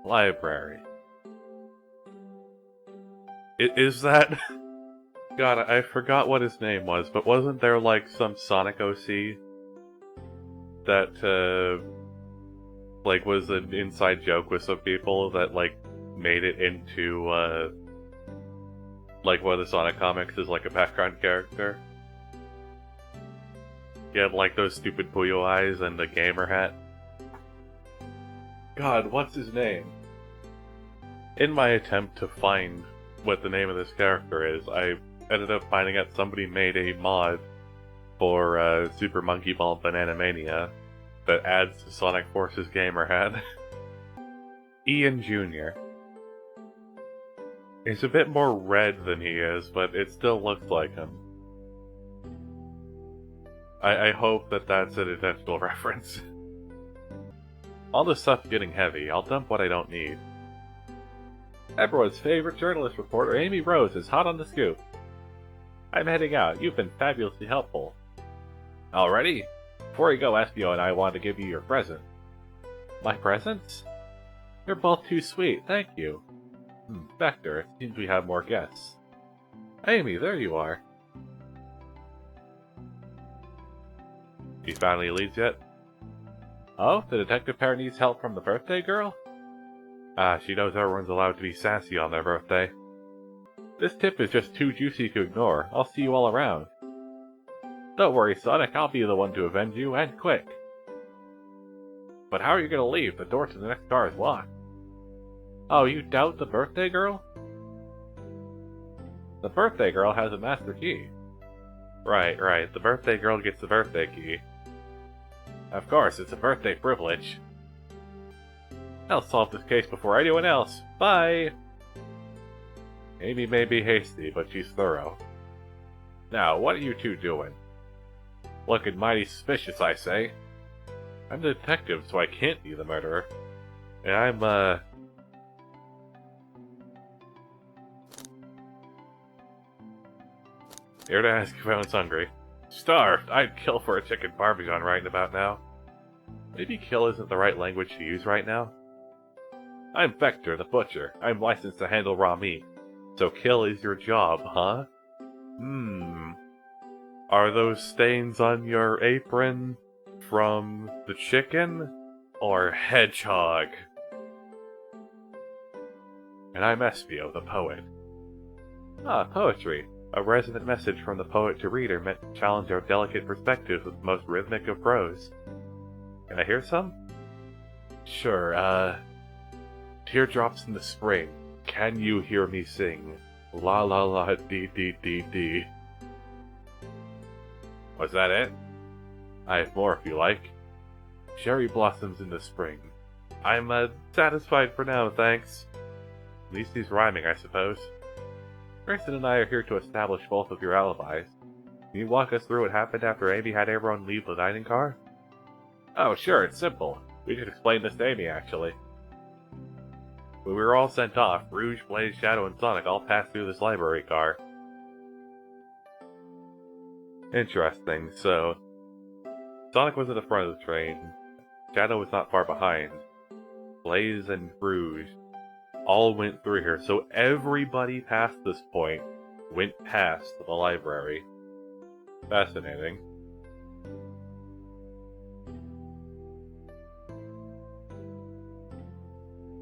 Library. Is that... God, I forgot what his name was, but wasn't there like some Sonic OC that, like was an inside joke with some people that like made it into, like one of the Sonic comics is like a background character? He had like those stupid Puyo eyes and the gamer hat. God, what's his name? In my attempt to find what the name of this character is, I ended up finding out somebody made a mod for Super Monkey Ball Banana Mania that adds to Sonic Force's gamer hat. Ian Jr. He's a bit more red than he is, but it still looks like him. I hope that that's an intentional reference. All this stuff's getting heavy. I'll dump what I don't need. Everyone's favorite journalist reporter, Amy Rose, is hot on the scoop. I'm heading out. You've been fabulously helpful. Already? Before you go, Espio and I want to give you your present. My presents? You're both too sweet, thank you. Vector, it seems we have more guests. Amy, there you are. You found any leads yet? Oh, the detective pair needs help from the birthday girl? She knows everyone's allowed to be sassy on their birthday. This tip is just too juicy to ignore. I'll see you all around. Don't worry, Sonic, I'll be the one to avenge you, and quick. But how are you gonna leave? The door to the next car is locked. Oh, you doubt the birthday girl? The birthday girl has a master key. Right. The birthday girl gets the birthday key. Of course, it's a birthday privilege. I'll solve this case before anyone else. Bye! Amy may be hasty, but she's thorough. Now, what are you two doing? Looking mighty suspicious, I say. I'm the detective, so I can't be the murderer. And I'm, here to ask if anyone's hungry. Starved! I'd kill for a chicken parmesan right about now. Maybe kill isn't the right language to use right now? I'm Vector, the butcher. I'm licensed to handle raw meat. So kill is your job, huh? Are those stains on your apron from the chicken? Or Hedgehog? And I'm Espio, the poet. Poetry. A resonant message from the poet to reader meant to challenge our delicate perspectives with the most rhythmic of prose. Can I hear some? Sure, Teardrops in the spring. Can you hear me sing? La la la dee dee dee dee. Was that it? I have more if you like. Cherry blossoms in the spring. I'm, satisfied for now, thanks. At least he's rhyming, I suppose. Grayson and I are here to establish both of your alibis. Can you walk us through what happened after Amy had everyone leave the dining car? Oh, sure, it's simple. We could explain this to Amy, actually. When we were all sent off, Rouge, Blaze, Shadow, and Sonic all passed through this library car. Interesting, so... Sonic was at the front of the train. Shadow was not far behind. Blaze and Rouge all went through here, so everybody past this point went past the library. Fascinating.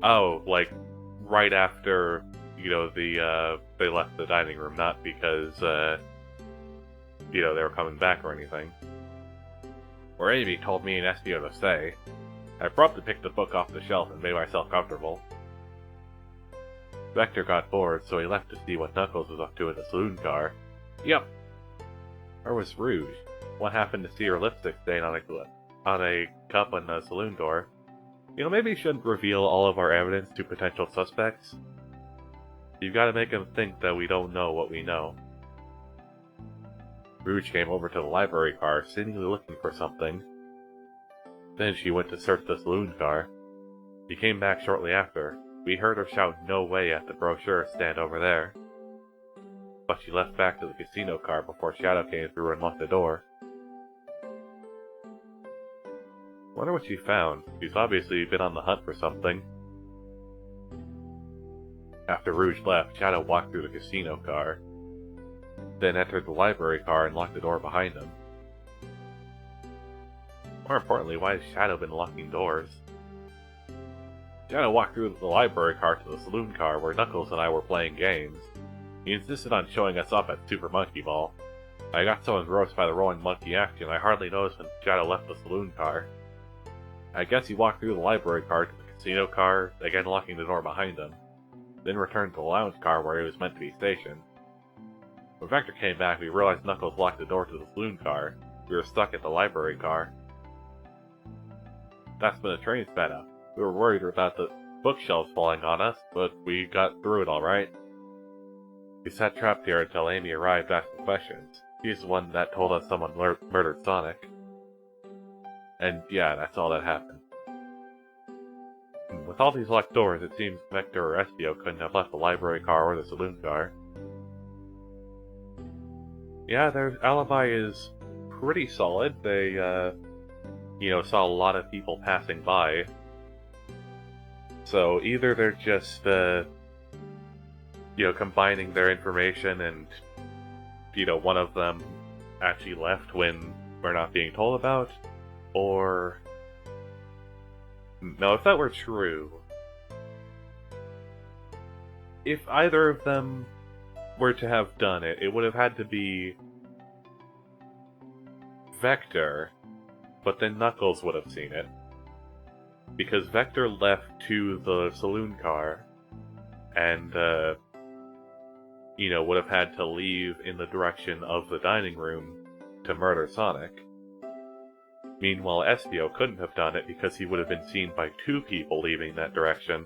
Oh, like, right after, you know, they left the dining room, not because, you know, they were coming back or anything. Or Amy told me and Espio to stay. I promptly picked the book off the shelf and made myself comfortable. Vector got bored, so he left to see what Knuckles was up to in the saloon car. Yep. Where was Rouge? What happened to see her lipstick stain on a cup on the saloon door? You know, maybe we shouldn't reveal all of our evidence to potential suspects. You've got to make them think that we don't know what we know. Rouge came over to the library car, seemingly looking for something. Then she went to search the saloon car. She came back shortly after. We heard her shout "No way" at the brochure stand over there. But she left back to the casino car before Shadow came through and locked the door. Wonder what she found. She's obviously been on the hunt for something. After Rouge left, Shadow walked through the casino car, then entered the library car and locked the door behind him. More importantly, why has Shadow been locking doors? Shadow walked through the library car to the saloon car where Knuckles and I were playing games. He insisted on showing us up at Super Monkey Ball. I got so engrossed by the rolling monkey action I hardly noticed when Shadow left the saloon car. I guess he walked through the library car to the casino car, again locking the door behind him, then returned to the lounge car where he was meant to be stationed. When Vector came back, we realized Knuckles locked the door to the saloon car. We were stuck at the library car. That's when the train sped up. We were worried about the bookshelves falling on us, but we got through it alright. We sat trapped here until Amy arrived asking questions. She's the one that told us someone murdered Sonic. And yeah, that's all that happened. With all these locked doors, it seems Vector or Espio couldn't have left the library car or the saloon car. Yeah, their alibi is pretty solid. They, saw a lot of people passing by. So either they're just, combining their information and, one of them actually left when we're not being told about, or... No, if that were true, if either of them were to have done it, it would have had to be Vector, but then Knuckles would have seen it. Because Vector left to the saloon car, and, would have had to leave in the direction of the dining room to murder Sonic. Meanwhile, Espio couldn't have done it because he would have been seen by two people leaving that direction.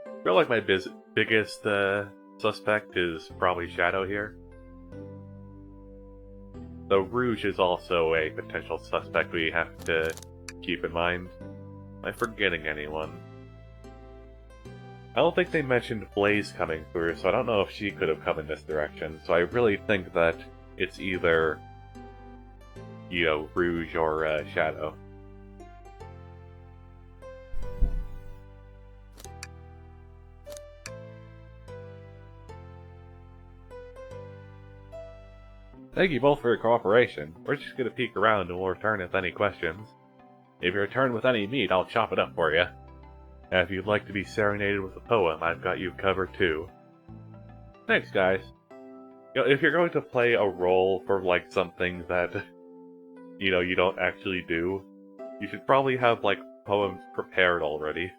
I feel like my biggest suspect is probably Shadow here. Though Rouge is also a potential suspect we have to keep in mind. Am I forgetting anyone? I don't think they mentioned Blaze coming through, so I don't know if she could have come in this direction. So I really think that it's either, Rouge or Shadow. Thank you both for your cooperation. We're just gonna peek around and we'll return with any questions. If you return with any meat, I'll chop it up for you. And if you'd like to be serenaded with a poem, I've got you covered too. Thanks, guys. If you're going to play a role for, something that, you don't actually do, you should probably have, poems prepared already.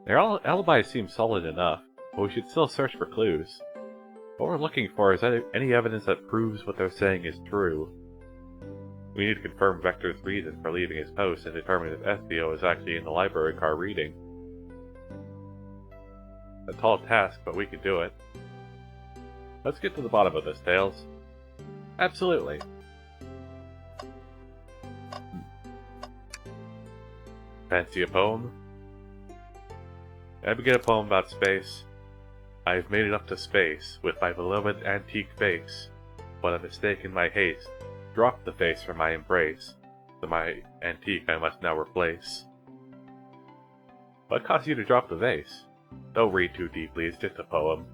Their alibi seems solid enough, but we should still search for clues. What we're looking for is any evidence that proves what they're saying is true. We need to confirm Vector's reason for leaving his post and determine if Espio is actually in the library car reading. A tall task, but we can do it. Let's get to the bottom of this, Tails. Absolutely. Fancy a poem? I begin a poem about space. I have made it up to space with my beloved antique face, but a mistake in my haste dropped the face from my embrace, so my antique I must now replace. What caused you to drop the vase? Don't read too deeply, it's just a poem.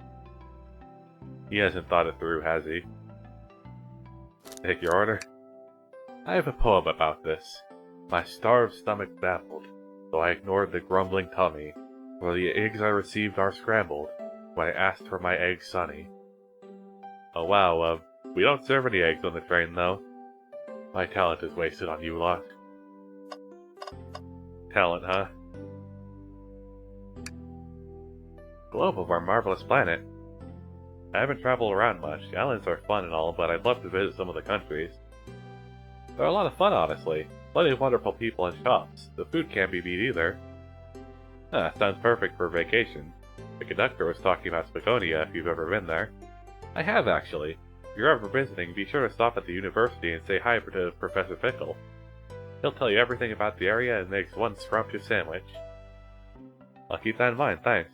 He hasn't thought it through, has he? Take your order? I have a poem about this. My starved stomach baffled, though I ignored the grumbling tummy, for the eggs I received are scrambled, when I asked for my eggs sunny. Oh wow, we don't serve any eggs on the train though. My talent is wasted on you lot. Talent, huh? Globe of our marvelous planet. I haven't traveled around much. The islands are fun and all, but I'd love to visit some of the countries. They're a lot of fun, honestly. Plenty of wonderful people and shops. The food can't be beat either. Sounds perfect for a vacation. The conductor was talking about Spagonia if you've ever been there. I have, actually. If you're ever visiting, be sure to stop at the university and say hi to Professor Pickle. He'll tell you everything about the area and makes one scrumptious sandwich. I'll keep that in mind, thanks.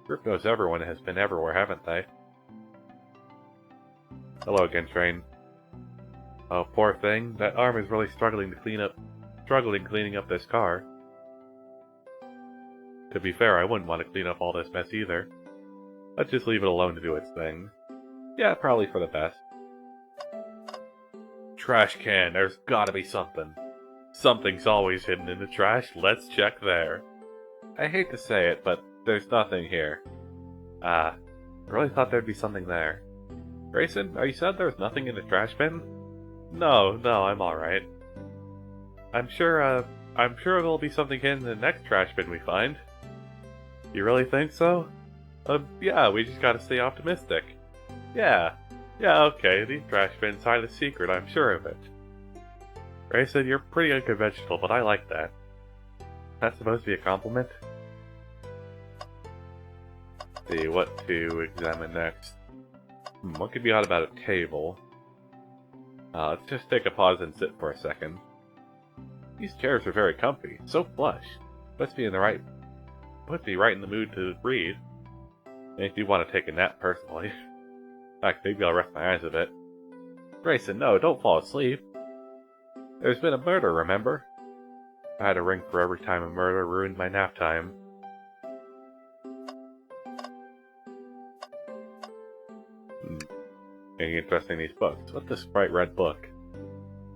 Group knows everyone has been everywhere, haven't they? Hello again, Train. Oh, poor thing. That arm is really struggling to clean up struggling cleaning up this car. To be fair, I wouldn't want to clean up all this mess either. Let's just leave it alone to do its thing. Yeah, probably for the best. Trash can, there's gotta be something. Something's always hidden in the trash, let's check there. I hate to say it, but there's nothing here. I really thought there'd be something there. Grayson, are you said there's nothing in the trash bin? No, I'm alright. I'm sure there'll be something hidden in the next trash bin we find. You really think so? Yeah, we just gotta stay optimistic. Yeah, okay, these trash bins hide a secret, I'm sure of it. Grayson, you're pretty unconventional, but I like that. That's supposed to be a compliment? Let's see, what to examine next? What could be odd about a table? Let's just take a pause and sit for a second. These chairs are very comfy, so plush. Puts me right in the mood to read. And if you want to take a nap personally. In fact, maybe I'll rest my eyes a bit. Grayson, no, don't fall asleep. There's been a murder, remember? I had a ring for every time a murder ruined my nap time. Getting interesting, these books. What's this bright red book?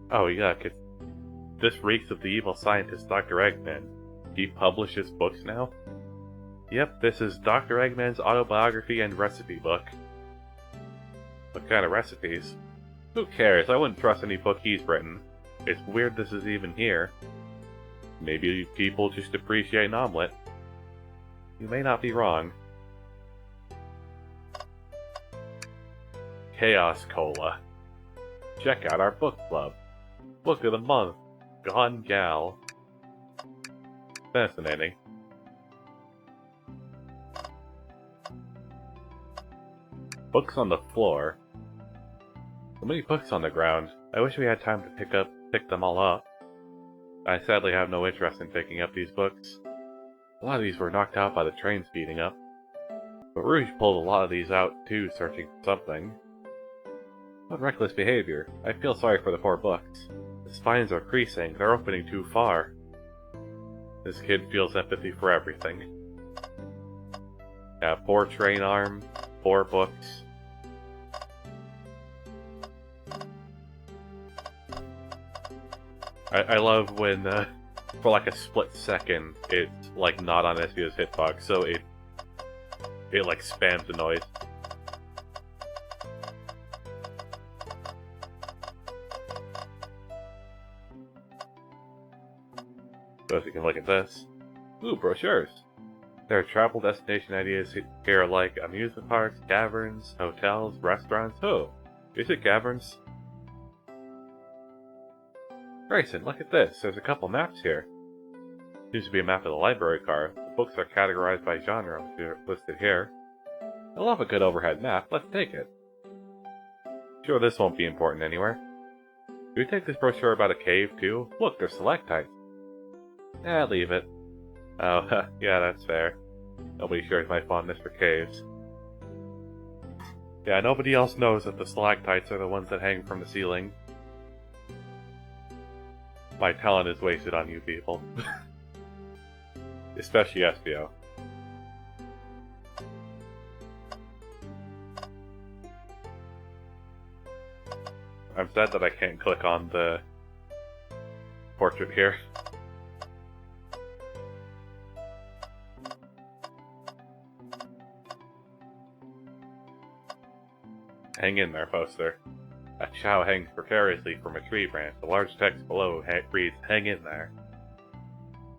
Oh yuck, this reeks of the evil scientist Dr. Eggman. He publishes books now? Yep, this is Dr. Eggman's autobiography and recipe book. What kind of recipes? Who cares? I wouldn't trust any book he's written. It's weird this is even here. Maybe people just appreciate an omelet. You may not be wrong. Chaos Cola. Check out our book club. Book of the month. Gone Gal. Fascinating. Books on the floor. So many books on the ground. I wish we had time to pick them all up. I sadly have no interest in picking up these books. A lot of these were knocked out by the train speeding up. But Rouge pulled a lot of these out too, searching for something. What reckless behavior. I feel sorry for the poor books. The spines are creasing, they're opening too far. This kid feels empathy for everything. Yeah, poor train arm, poor books. I love when, for like a split second, it's like not on SBO's hitbox, so it like spams the noise. So if you can look at this. Ooh, brochures. There are travel destination ideas here like amusement parks, caverns, hotels, restaurants. Oh, is it caverns? Grayson, look at this. There's a couple maps here. Seems to be a map of the library car. The books are categorized by genre listed here. I love a good overhead map. Let's take it. Sure, this won't be important anywhere. Do we take this brochure about a cave too? Look, there's stalactites. Leave it. Oh, yeah, that's fair. Nobody shares my fondness for caves. Yeah, nobody else knows that the stalactites are the ones that hang from the ceiling. My talent is wasted on you people. Especially SBO. I'm sad that I can't click on the portrait here. Hang in there, poster. A chow hangs precariously from a tree branch. The large text below reads, "Hang in there."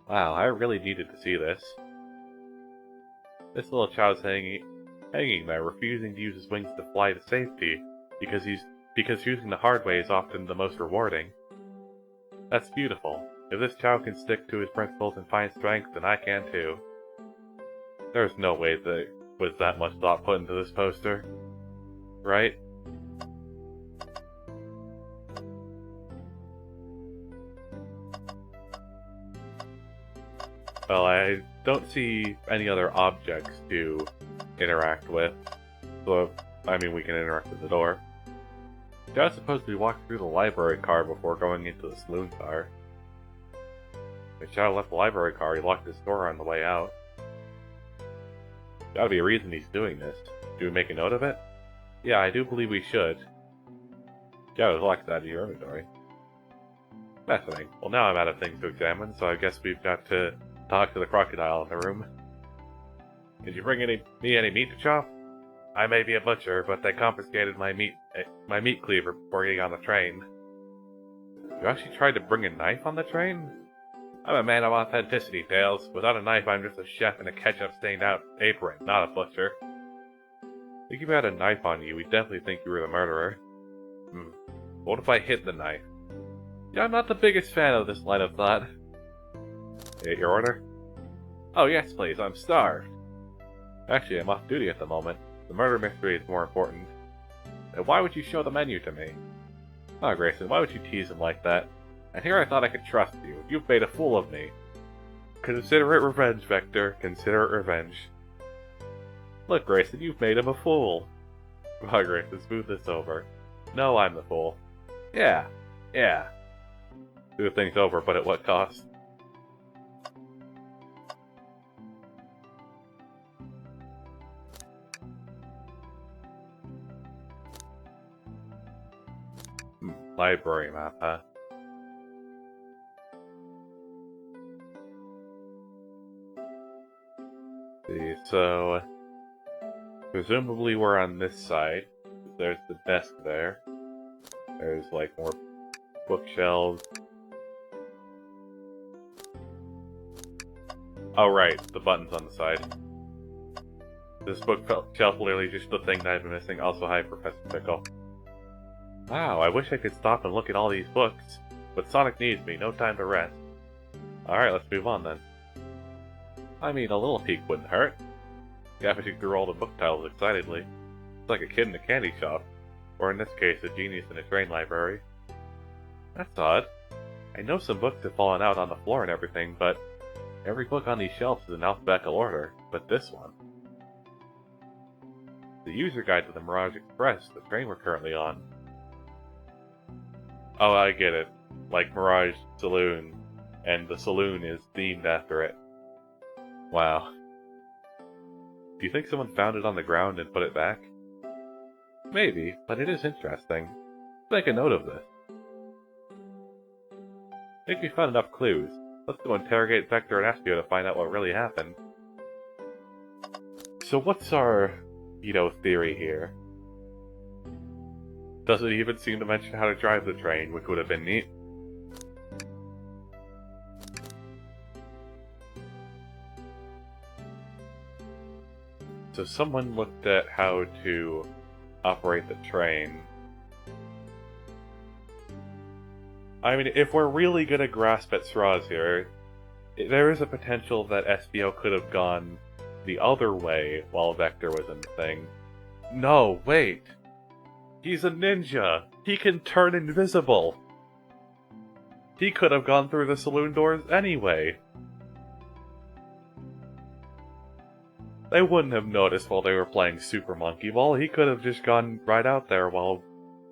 Wow, I really needed to see this. This little chow's hanging there, refusing to use his wings to fly to safety, because using the hard way is often the most rewarding. That's beautiful. If this chow can stick to his principles and find strength, then I can too. There's no way there was that much thought put into this poster. Right? Well, I don't see any other objects to interact with. So, I mean, we can interact with the door. I was supposed to be walking through the library car before going into the saloon car. When Shadow left the library car, he locked his door on the way out. Gotta be a reason he's doing this. Do we make a note of it? Yeah, I do believe we should. Shadow's locked out of your inventory. Fascinating. Well, now I'm out of things to examine, so I guess we've got to talk to the crocodile in the room. Did you bring me any meat to chop? I may be a butcher, but they confiscated my meat cleaver before getting on the train. You actually tried to bring a knife on the train? I'm a man of authenticity, Tails. Without a knife, I'm just a chef in a ketchup-stained-out apron, not a butcher. If you had a knife on you, we'd definitely think you were the murderer. What if I hid the knife? Yeah, I'm not the biggest fan of this line of thought. Your order? Oh yes, please, I'm starved. Actually, I'm off duty at the moment. The murder mystery is more important. And why would you show the menu to me? Oh, Grayson, why would you tease him like that? And here I thought I could trust you. You've made a fool of me. Consider it revenge, Vector. Consider it revenge. Look, Grayson, you've made him a fool. Come on, Grayson, smooth this over. No, I'm the fool. Yeah. Smooth things over, but at what cost? Library map, huh? See, so presumably we're on this side. There's the desk there. There's like more bookshelves. Oh right, the button's on the side. This bookshelf literally just the thing that I've been missing. Also, hi, Professor Pickle. Wow, I wish I could stop and look at all these books, but Sonic needs me, no time to rest. Alright, let's move on then. I mean, a little peek wouldn't hurt. Scavenging through all the book titles excitedly. It's like a kid in a candy shop, or in this case, a genius in a train library. That's odd. I know some books have fallen out on the floor and everything, but every book on these shelves is in alphabetical order, but this one. The user guide to the Mirage Express, the train we're currently on. Oh, I get it. Like Mirage Saloon, and the saloon is themed after it. Wow. Do you think someone found it on the ground and put it back? Maybe, but it is interesting. Let's make a note of this. I think we found enough clues. Let's go interrogate Vector and Espio to find out what really happened. So what's our, theory here? Doesn't even seem to mention how to drive the train, which would have been neat. So someone looked at how to operate the train. I mean, if we're really gonna grasp at straws here, there is a potential that Espio could have gone the other way while Vector was in the thing. No, wait! He's a ninja! He can turn invisible! He could have gone through the saloon doors anyway! They wouldn't have noticed while they were playing Super Monkey Ball. He could have just gone right out there while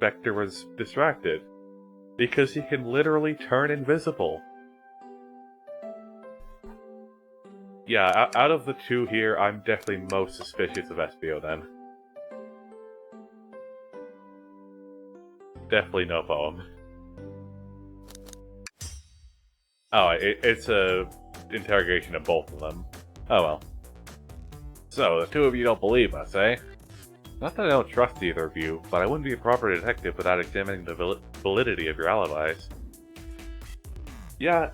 Vector was distracted. Because he can literally turn invisible. Yeah, out of the two here, I'm definitely most suspicious of Espio then. Definitely no poem. Oh, it's a interrogation of both of them. Oh well. So, the two of you don't believe us, eh? Not that I don't trust either of you, but I wouldn't be a proper detective without examining the validity of your alibis. Yeah,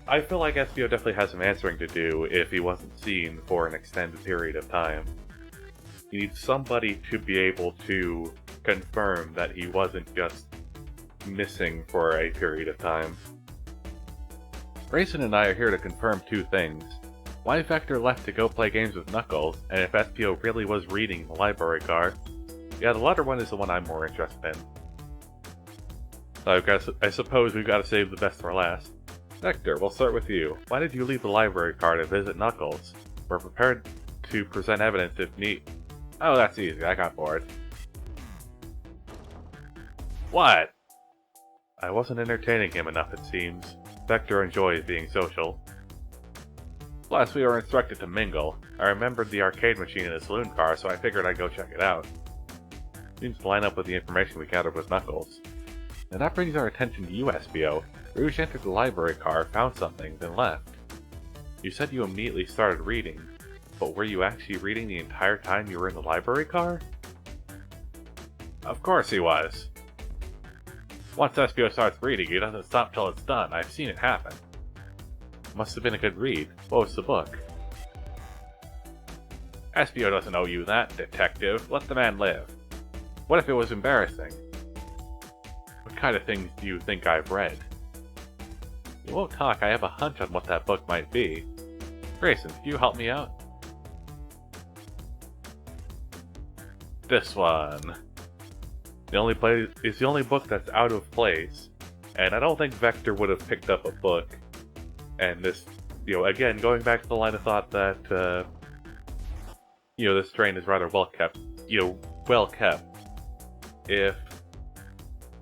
I feel like Espio definitely has some answering to do if he wasn't seen for an extended period of time. You need somebody to be able to confirm that he wasn't just missing for a period of time. Grayson and I are here to confirm two things. Why Vector left to go play games with Knuckles, and if Espio really was reading the library card. Yeah, the latter one is the one I'm more interested in. I suppose we've got to save the best for last. Vector, we'll start with you. Why did you leave the library card and visit Knuckles? We're prepared to present evidence if need. Oh, that's easy. I got bored. What? I wasn't entertaining him enough, it seems. Vector enjoys being social. Plus, we were instructed to mingle. I remembered the arcade machine in the saloon car, so I figured I'd go check it out. Seems to line up with the information we gathered with Knuckles. And that brings our attention to you, SBO. Rouge entered the library car, found something, then left. You said you immediately started reading, but were you actually reading the entire time you were in the library car? Of course he was. Once SBO starts reading, he doesn't stop till it's done. I've seen it happen. Must have been a good read. What was the book? SBO doesn't owe you that, detective. Let the man live. What if it was embarrassing? What kind of things do you think I've read? You won't talk. I have a hunch on what that book might be. Grayson, could you help me out? This one. It's the only book that's out of place, and I don't think Vector would have picked up a book. And this, again, going back to the line of thought that, this train is rather well kept. Well kept. If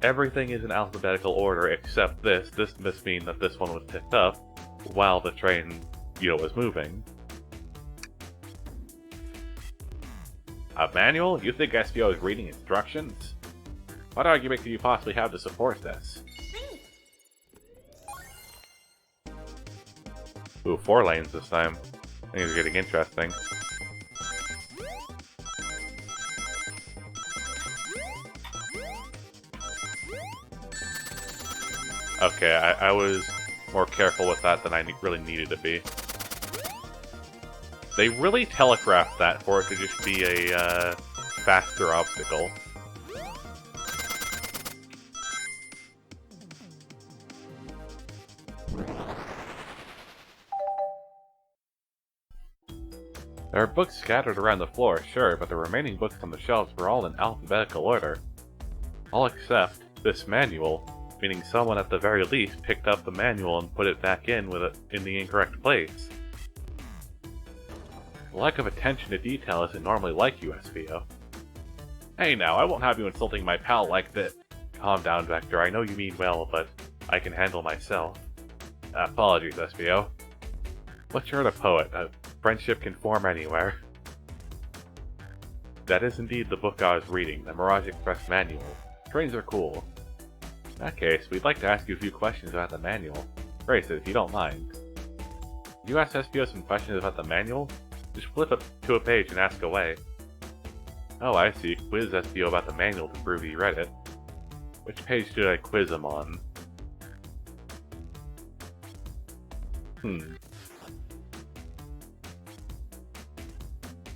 everything is in alphabetical order except this must mean that this one was picked up while the train, was moving. A manual? You think SBO is reading instructions? What argument could you possibly have to support this? Ooh, 4 lanes this time. Things are getting interesting. Okay, I was more careful with that than I really needed to be. They really telegraphed that for it to just be a faster obstacle. There are books scattered around the floor, sure, but the remaining books on the shelves were all in alphabetical order. All except this manual, meaning someone at the very least picked up the manual and put it back in in the incorrect place. The lack of attention to detail isn't normally like you, SBO. Hey now, I won't have you insulting my pal like that. Calm down, Vector. I know you mean well, but I can handle myself. Apologies, SBO. But you're a poet. A friendship can form anywhere. That is indeed the book I was reading, the Mirage Express Manual. Trains are cool. In that case, we'd like to ask you a few questions about the manual. Grayson, if you don't mind. If you ask SBO some questions about the manual, just flip up to a page and ask away. Oh, I see. Quiz SBO about the manual to prove you read it. Which page should I quiz him on?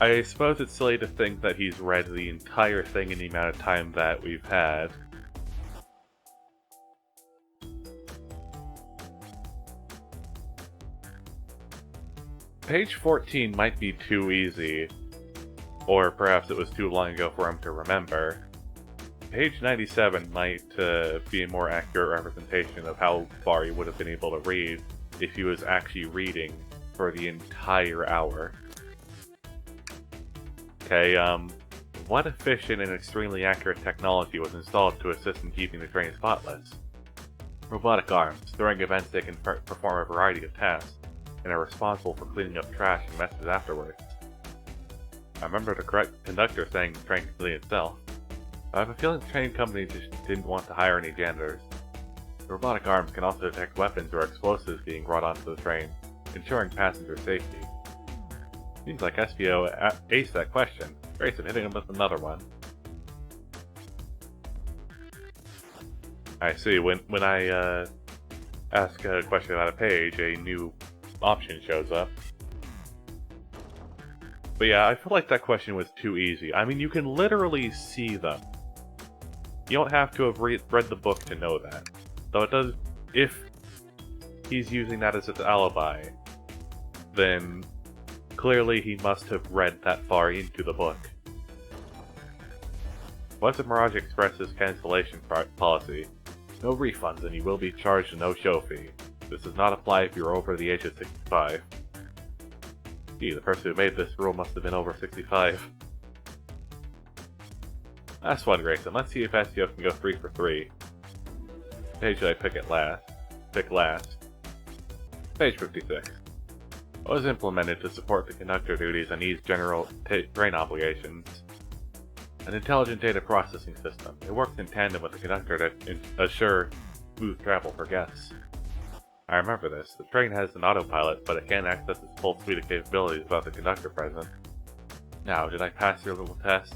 I suppose it's silly to think that he's read the entire thing in the amount of time that we've had. Page 14 might be too easy, or perhaps it was too long ago for him to remember. Page 97 might be a more accurate representation of how far he would have been able to read if he was actually reading for the entire hour. Okay, what efficient and extremely accurate technology was installed to assist in keeping the train spotless? Robotic arms. During events they can perform a variety of tasks, and are responsible for cleaning up trash and messes afterwards. I remember the correct conductor saying the train could clean itself. I have a feeling the train company just didn't want to hire any janitors. The robotic arms can also detect weapons or explosives being brought onto the train, ensuring passenger safety. Seems like SBO aced that question. Grayson hitting him with another one. I see, when I ask a question about a page, a new option shows up. But yeah, I feel like that question was too easy. I mean, you can literally see them. You don't have to have read the book to know that. Though it does, if he's using that as his alibi, then clearly he must have read that far into the book. What's the Mirage Express's cancellation policy? No refunds, and you will be charged a no-show fee. This does not apply if you're over the age of 65. Gee, the person who made this rule must have been over 65. Last one, Grayson. Let's see if SBO can go 3 for 3. Page should I pick last? Page 56. It was implemented to support the conductor duties and ease general train obligations. An intelligent data processing system. It works in tandem with the conductor to assure smooth travel for guests. I remember this. The train has an autopilot, but it can't access its full suite of capabilities without the conductor present. Now, did I pass your little test?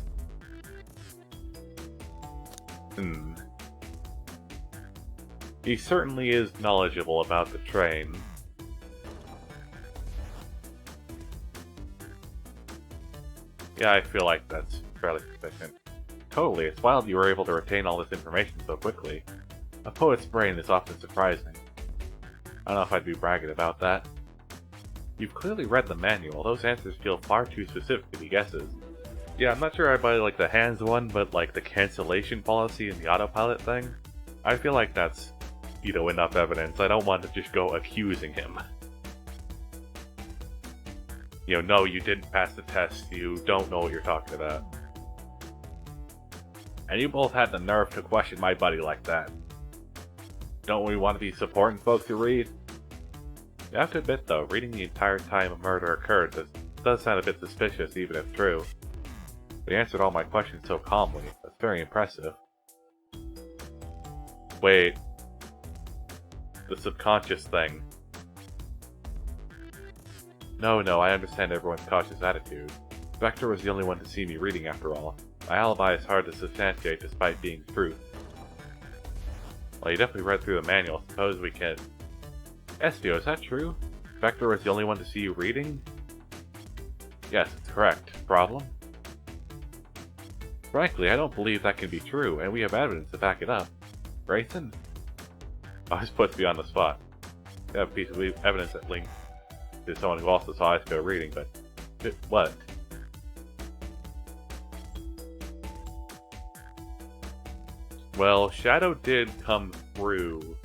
He certainly is knowledgeable about the train. Yeah, I feel like that's fairly sufficient. Totally, it's wild you were able to retain all this information so quickly. A poet's brain is often surprising. I don't know if I'd be bragging about that. You've clearly read the manual. Those answers feel far too specific to be guesses. Yeah, I'm not sure I buy like the hands one, but like the cancellation policy and the autopilot thing. I feel like that's, enough evidence. I don't want to just go accusing him. No, you didn't pass the test. You don't know what you're talking about. And you both had the nerve to question my buddy like that. Don't we want to be supporting folks who read? You have to admit though, reading the entire time a murder occurred does sound a bit suspicious, even if true. But he answered all my questions so calmly. That's very impressive. Wait. The subconscious thing. No, I understand everyone's cautious attitude. Vector was the only one to see me reading after all. My alibi is hard to substantiate despite being true. Well, you definitely read through the manual. Suppose we can... Espio, is that true? Vector was the only one to see you reading? Yes, it's correct. Problem? Frankly, I don't believe that can be true, and we have evidence to back it up. Grayson? Oh, this puts me on the spot. We have a piece of evidence that links to someone who also saw Espio reading, but... what? Well, Shadow did come through.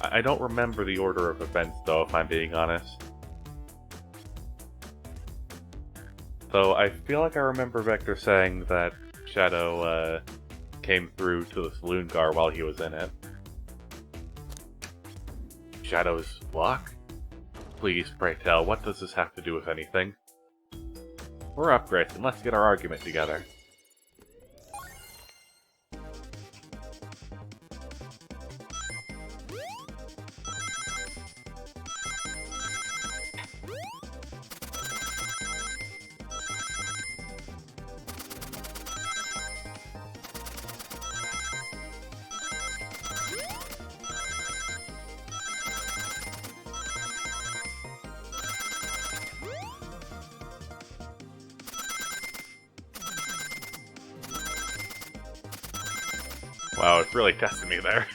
I don't remember the order of events, though, if I'm being honest. Though I feel like I remember Vector saying that Shadow came through to the saloon car while he was in it. Shadow's luck? Please, pray tell, what does this have to do with anything? We're up, Grayson. Let's get our argument together. Wow, it's really testing me there.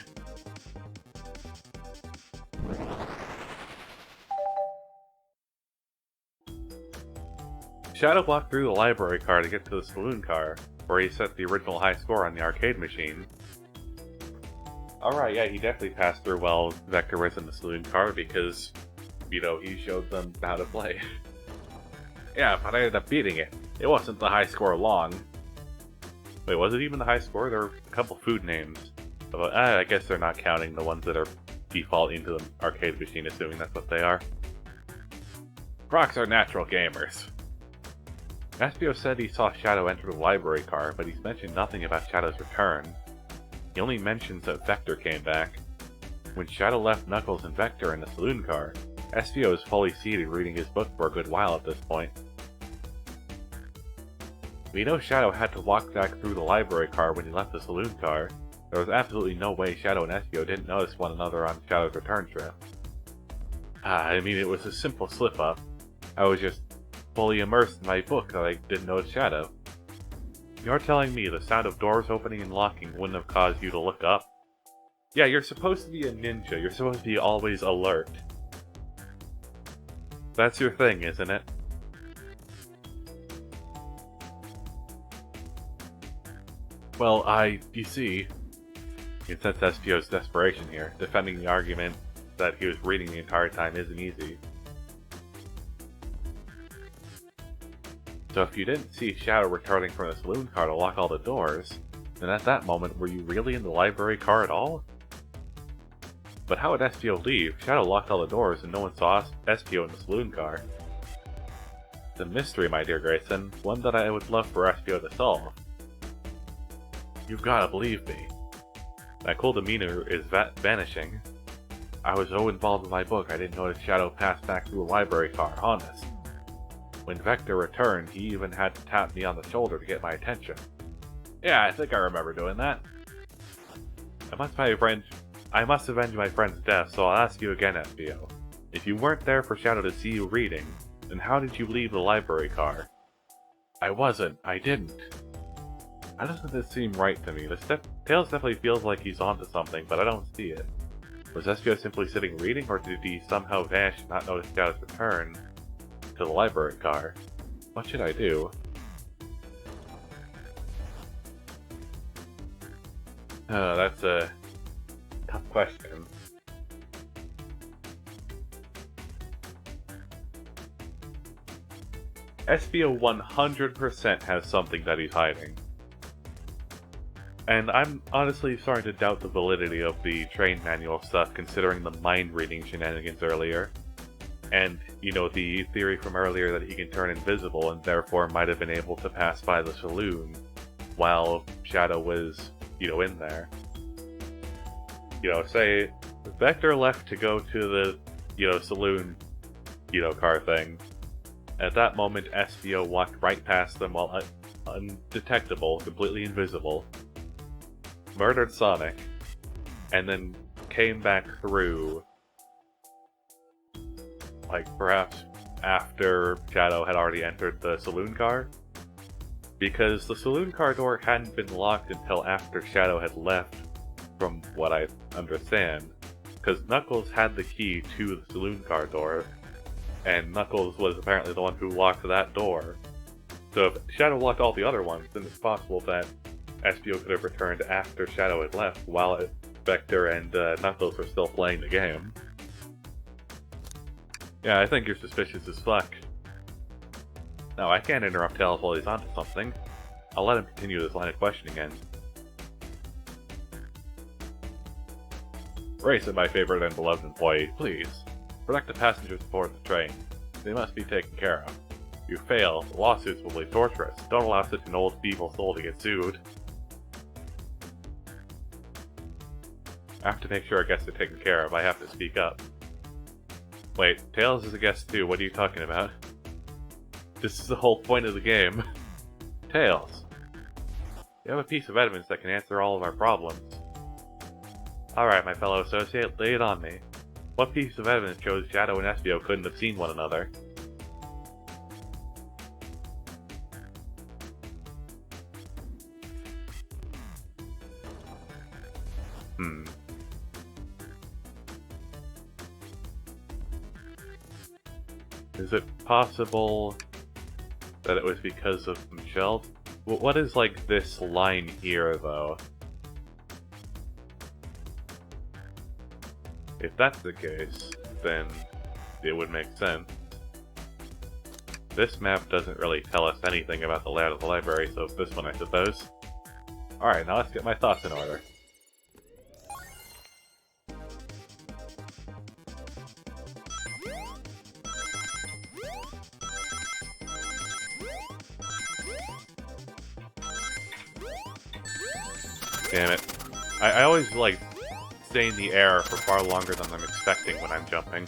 Shadow walked through the library car to get to the saloon car, where he set the original high score on the arcade machine. Alright, yeah, he definitely passed through while Vector was in the saloon car because, he showed them how to play. Yeah, but I ended up beating it. It wasn't the high score long. Wait, was it even the high score? There were a couple food names. I guess they're not counting the ones that are default into the arcade machine, assuming that's what they are. Crocs are natural gamers. Espio said he saw Shadow enter the library car, but he's mentioned nothing about Shadow's return. He only mentions that Vector came back. When Shadow left Knuckles and Vector in the saloon car, Espio is fully seated reading his book for a good while at this point. We know Shadow had to walk back through the library car when he left the saloon car. There was absolutely no way Shadow and Espio didn't notice one another on Shadow's return trip. I mean, it was a simple slip-up. I was just fully immersed in my book that I didn't notice Shadow. You're telling me the sound of doors opening and locking wouldn't have caused you to look up? Yeah, you're supposed to be a ninja. You're supposed to be always alert. That's your thing, isn't it? Well, you see, you can sense Espio's desperation here. Defending the argument that he was reading the entire time isn't easy. So if you didn't see Shadow returning from the saloon car to lock all the doors, then at that moment, were you really in the library car at all? But how would Espio leave? Shadow locked all the doors and no one saw Espio in the saloon car. It's a mystery, my dear Grayson, one that I would love for Espio to solve. You've gotta believe me. That cool demeanor is vanishing. I was so involved with my book I didn't notice Shadow passed back through a library car, honest. When Vector returned, he even had to tap me on the shoulder to get my attention. Yeah, I think I remember doing that. I must avenge my friend's death, so I'll ask you again, Espio. If you weren't there for Shadow to see you reading, then how did you leave the library car? I wasn't. I didn't. How doesn't this seem right to me? Tails definitely feels like he's onto something, but I don't see it. Was Espio simply sitting reading, or did he somehow vanish and not notice Shadow's return to the library car? What should I do? That's a tough question. Espio 100% has something that he's hiding. And I'm honestly starting to doubt the validity of the train manual stuff, considering the mind-reading shenanigans earlier. And, you know, the theory from earlier that he can turn invisible and therefore might have been able to pass by the saloon while Shadow was, you know, in there. You know, say, Vector left to go to the, you know, saloon, you know, car thing. At that moment, Espio walked right past them while undetectable, completely invisible, murdered Sonic, and then came back through, like, perhaps after Shadow had already entered the saloon car? Because the saloon car door hadn't been locked until after Shadow had left, from what I understand. Because Knuckles had the key to the saloon car door, and Knuckles was apparently the one who locked that door. So if Shadow locked all the other ones, then it's possible that Espio could have returned after Shadow had left, while Vector and Knuckles were still playing the game. Yeah, I think you're suspicious as fuck. No, I can't interrupt Tails while he's onto something. I'll let him continue this line of questioning and... Grayson, my favorite and beloved employee, please. Protect the passengers aboard the train. They must be taken care of. If you fail, the lawsuits will be torturous. Don't allow such an old, feeble soul to get sued. I have to make sure our guests are taken care of. I have to speak up. Wait, Tails is a guest too. What are you talking about? This is the whole point of the game. Tails. You have a piece of evidence that can answer all of our problems. Alright, my fellow associate, lay it on me. What piece of evidence shows Shadow and Espio couldn't have seen one another? Is it possible that it was because of some shells? What is, like, this line here, though? If that's the case, then it would make sense. This map doesn't really tell us anything about the layout of the library, so it's this one, I suppose. Alright, now let's get my thoughts in order. Damn it. I always, like, stay in the air for far longer than I'm expecting when I'm jumping.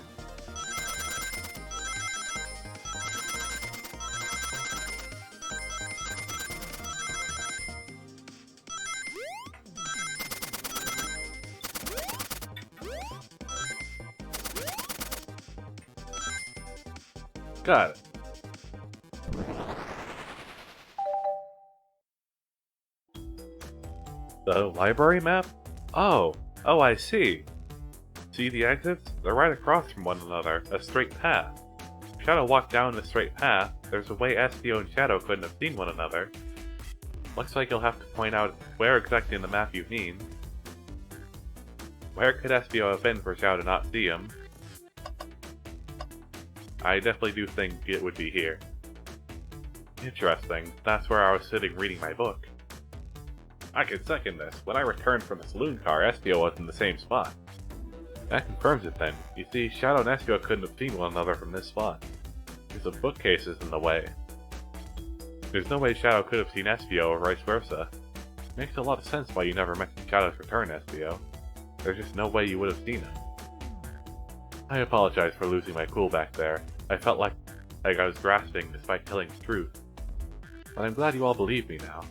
Got it. The library map? Oh, I see. See the exits? They're right across from one another, a straight path. If Shadow walked down the straight path, there's a way Espio and Shadow couldn't have seen one another. Looks like you'll have to point out where exactly in the map you mean. Where could Espio have been for Shadow to not see him? I definitely do think it would be here. Interesting, that's where I was sitting reading my book. I can second this. When I returned from the saloon car, Espio was in the same spot. That confirms it then. You see, Shadow and Espio couldn't have seen one another from this spot. There's a bookcases in the way. There's no way Shadow could have seen Espio or vice versa. Makes a lot of sense why you never mentioned Shadow's return, Espio. There's just no way you would have seen him. I apologize for losing my cool back there. I felt like I was grasping despite telling the truth. But I'm glad you all believe me now.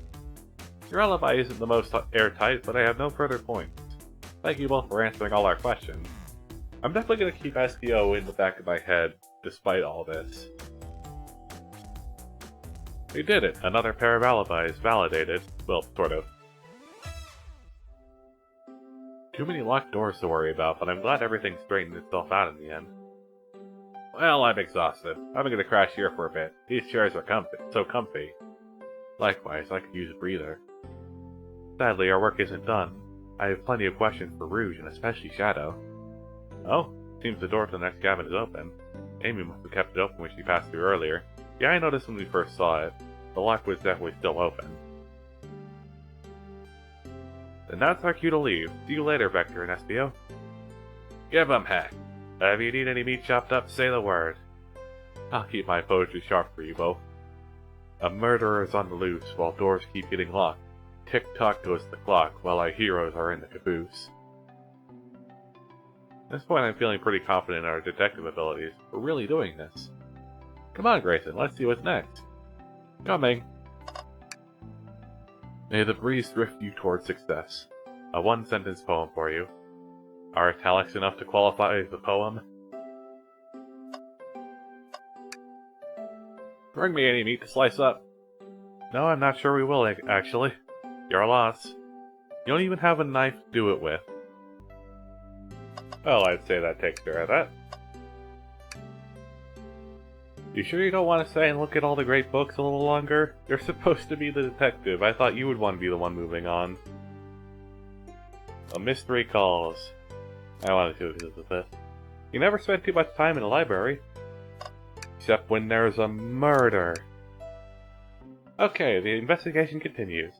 Your alibi isn't the most airtight, but I have no further points. Thank you both for answering all our questions. I'm definitely going to keep Espio in the back of my head, despite all this. We did it! Another pair of alibis validated. Well, sort of. Too many locked doors to worry about, but I'm glad everything straightened itself out in the end. Well, I'm exhausted. I'm going to crash here for a bit. These chairs are so comfy. Likewise, I could use a breather. Sadly, our work isn't done. I have plenty of questions for Rouge, and especially Shadow. Oh, seems the door to the next cabin is open. Amy must have kept it open when she passed through earlier. Yeah, I noticed when we first saw it. The lock was definitely still open. Then that's our cue to leave. See you later, Vector and Espio. Give 'em heck. If you need any meat chopped up, say the word. I'll keep my poetry sharp for you both. A murderer is on the loose while doors keep getting locked. Tick-tock goes the clock while our heroes are in the caboose. At this point I'm feeling pretty confident in our detective abilities. We're really doing this. Come on, Grayson, let's see what's next. Coming. May the breeze drift you toward success. A one-sentence poem for you. Are italics enough to qualify as a poem? Bring me any meat to slice up. No, I'm not sure we will, actually. Your loss. You don't even have a knife to do it with. Well, I'd say that takes care of that. You sure you don't want to stay and look at all the great books a little longer? You're supposed to be the detective. I thought you would want to be the one moving on. A mystery calls. I want to do this. You never spend too much time in a library. Except when there's a murder. Okay, the investigation continues.